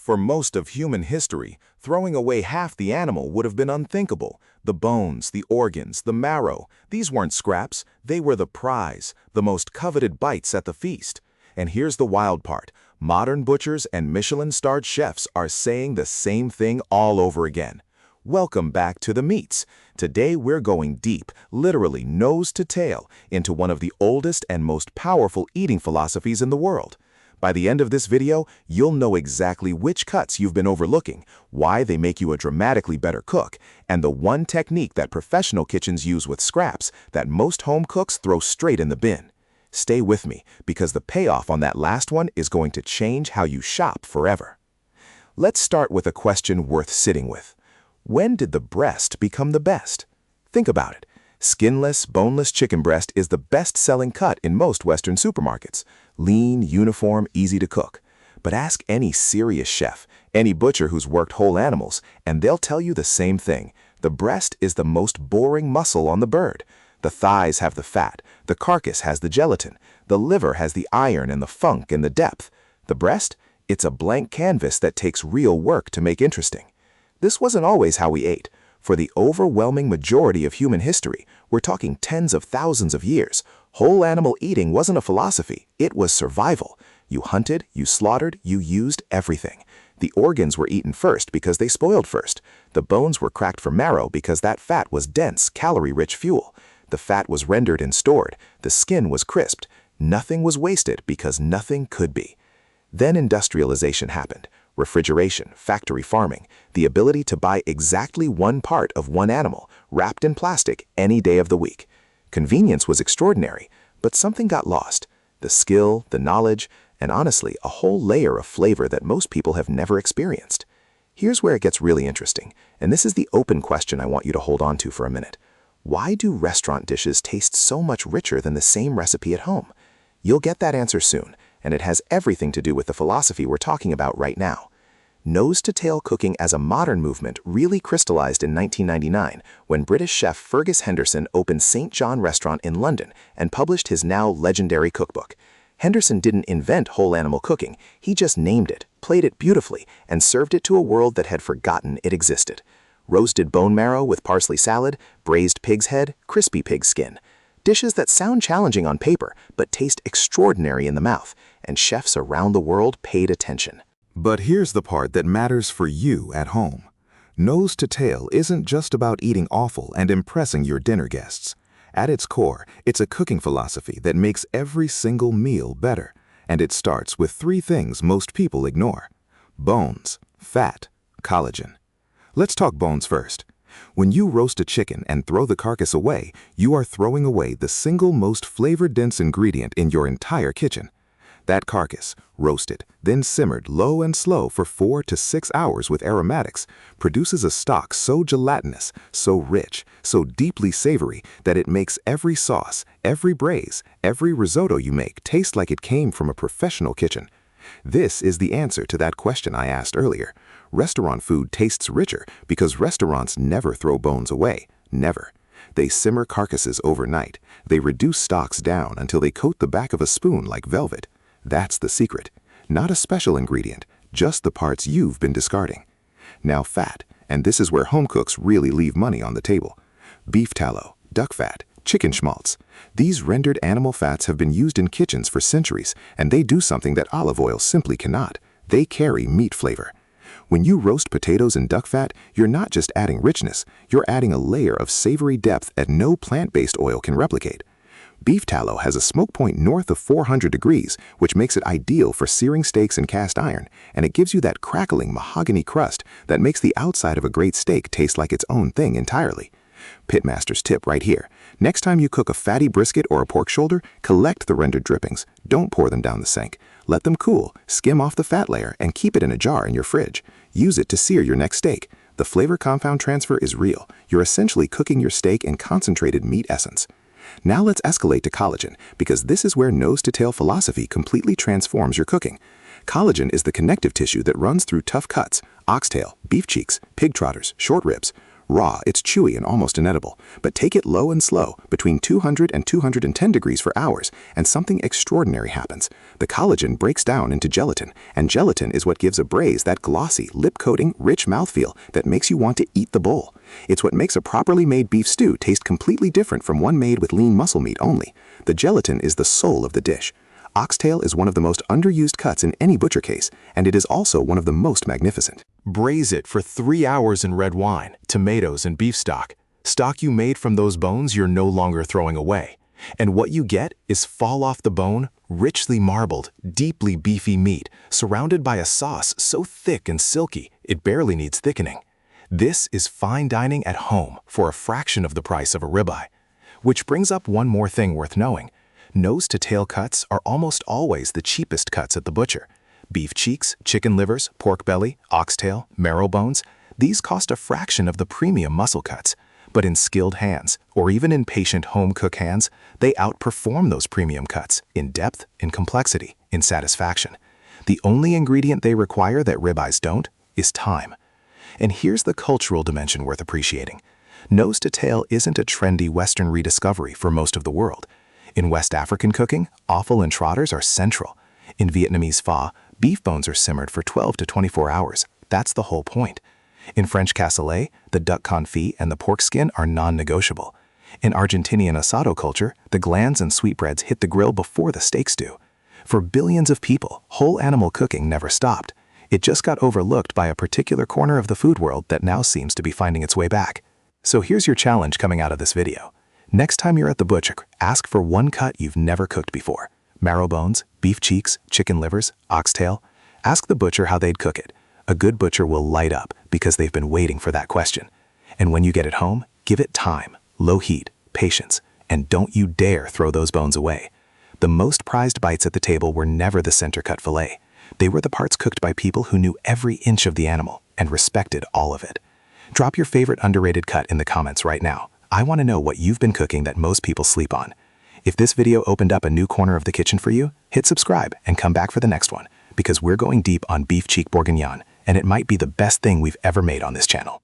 For most of human history, throwing away half the animal would have been unthinkable. The bones, the organs, the marrow, these weren't scraps, they were the prize, the most coveted bites at the feast. And here's the wild part. Modern butchers and Michelin-starred chefs are saying the same thing all over again. Welcome back to the Meatz. Today we're going deep, literally nose to tail, into one of the oldest and most powerful eating philosophies in the world. By the end of this video, you'll know exactly which cuts you've been overlooking, why they make you a dramatically better cook, and the one technique that professional kitchens use with scraps that most home cooks throw straight in the bin. Stay with me, because the payoff on that last one is going to change how you shop forever. Let's start with a question worth sitting with. When did the breast become the best? Think about it. Skinless, boneless chicken breast is the best-selling cut in most Western supermarkets. Lean, uniform, easy to cook. But ask any serious chef, any butcher who's worked whole animals, and they'll tell you the same thing. The breast is the most boring muscle on the bird. The thighs have the fat, the carcass has the gelatin, the liver has the iron and the funk and the depth. The breast? It's a blank canvas that takes real work to make interesting. This wasn't always how we ate. For the overwhelming majority of human history, we're talking tens of thousands of years, whole animal eating wasn't a philosophy, it was survival. You hunted, you slaughtered, you used everything. The organs were eaten first because they spoiled first. The bones were cracked for marrow because that fat was dense, calorie-rich fuel. The fat was rendered and stored. The skin was crisped. Nothing was wasted because nothing could be. Then industrialization happened. Refrigeration, factory farming, the ability to buy exactly one part of one animal, wrapped in plastic, any day of the week. Convenience was extraordinary, but something got lost. The skill, the knowledge, and honestly, a whole layer of flavor that most people have never experienced. Here's where it gets really interesting, and this is the open question I want you to hold on to for a minute. Why do restaurant dishes taste so much richer than the same recipe at home? You'll get that answer soon, and it has everything to do with the philosophy we're talking about right now. Nose-to-tail cooking as a modern movement really crystallized in 1999 when British chef Fergus Henderson opened St. John Restaurant in London and published his now legendary cookbook. Henderson didn't invent whole animal cooking, he just named it, played it beautifully, and served it to a world that had forgotten it existed. Roasted bone marrow with parsley salad, braised pig's head, crispy pig skin. Dishes that sound challenging on paper, but taste extraordinary in the mouth, and chefs around the world paid attention. But here's the part that matters for you at home. Nose to tail isn't just about eating awful and impressing your dinner guests. At its core, it's a cooking philosophy that makes every single meal better. And it starts with three things most people ignore: bones, fat, collagen. Let's talk bones first. When you roast a chicken and throw the carcass away, you are throwing away the single most flavor-dense ingredient in your entire kitchen. That carcass, roasted, then simmered low and slow for 4 to 6 hours with aromatics, produces a stock so gelatinous, so rich, so deeply savory that it makes every sauce, every braise, every risotto you make taste like it came from a professional kitchen. This is the answer to that question I asked earlier. Restaurant food tastes richer because restaurants never throw bones away, never. They simmer carcasses overnight. They reduce stocks down until they coat the back of a spoon like velvet. That's the secret. Not a special ingredient, just the parts you've been discarding. Now fat, and this is where home cooks really leave money on the table. Beef tallow, duck fat, chicken schmaltz. These rendered animal fats have been used in kitchens for centuries, and they do something that olive oil simply cannot. They carry meat flavor. When you roast potatoes in duck fat, you're not just adding richness, you're adding a layer of savory depth that no plant-based oil can replicate. Beef tallow has a smoke point north of 400 degrees, which makes it ideal for searing steaks in cast iron, and it gives you that crackling mahogany crust that makes the outside of a great steak taste like its own thing entirely. Pitmaster's tip right here. Next time you cook a fatty brisket or a pork shoulder, collect the rendered drippings. Don't pour them down the sink. Let them cool, skim off the fat layer, and keep it in a jar in your fridge. Use it to sear your next steak. The flavor compound transfer is real. You're essentially cooking your steak in concentrated meat essence. Now let's escalate to collagen, because this is where nose-to-tail philosophy completely transforms your cooking. Collagen is the connective tissue that runs through tough cuts, oxtail, beef cheeks, pig trotters, short ribs. Raw, it's chewy and almost inedible, but take it low and slow, between 200 and 210 degrees for hours, and something extraordinary happens. The collagen breaks down into gelatin, and gelatin is what gives a braise that glossy, lip-coating, rich mouthfeel that makes you want to eat the bowl. It's what makes a properly made beef stew taste completely different from one made with lean muscle meat only. The gelatin is the soul of the dish. Oxtail is one of the most underused cuts in any butcher case, and it is also one of the most magnificent. Braise it for 3 hours in red wine, tomatoes, and beef stock. Stock you made from those bones you're no longer throwing away. And what you get is fall off the bone, richly marbled, deeply beefy meat, surrounded by a sauce so thick and silky it barely needs thickening. This is fine dining at home for a fraction of the price of a ribeye. Which brings up one more thing worth knowing. Nose-to-tail cuts are almost always the cheapest cuts at the butcher. Beef cheeks, chicken livers, pork belly, oxtail, marrow bones, these cost a fraction of the premium muscle cuts. But in skilled hands, or even in patient home-cook hands, they outperform those premium cuts in depth, in complexity, in satisfaction. The only ingredient they require that ribeyes don't is time. And here's the cultural dimension worth appreciating. Nose-to-tail isn't a trendy Western rediscovery for most of the world. In West African cooking, offal and trotters are central. In Vietnamese pho, beef bones are simmered for 12 to 24 hours. That's the whole point. In French cassoulet, the duck confit and the pork skin are non-negotiable. In Argentinian asado culture, the glands and sweetbreads hit the grill before the steaks do. For billions of people, whole animal cooking never stopped. It just got overlooked by a particular corner of the food world that now seems to be finding its way back. So here's your challenge coming out of this video. Next time you're at the butcher, ask for one cut you've never cooked before. Marrow bones, beef cheeks, chicken livers, oxtail. Ask the butcher how they'd cook it. A good butcher will light up because they've been waiting for that question. And when you get it home, give it time, low heat, patience, and don't you dare throw those bones away. The most prized bites at the table were never the center-cut fillet. They were the parts cooked by people who knew every inch of the animal and respected all of it. Drop your favorite underrated cut in the comments right now. I want to know what you've been cooking that most people sleep on. If this video opened up a new corner of the kitchen for you, hit subscribe and come back for the next one, because we're going deep on beef cheek bourguignon, and it might be the best thing we've ever made on this channel.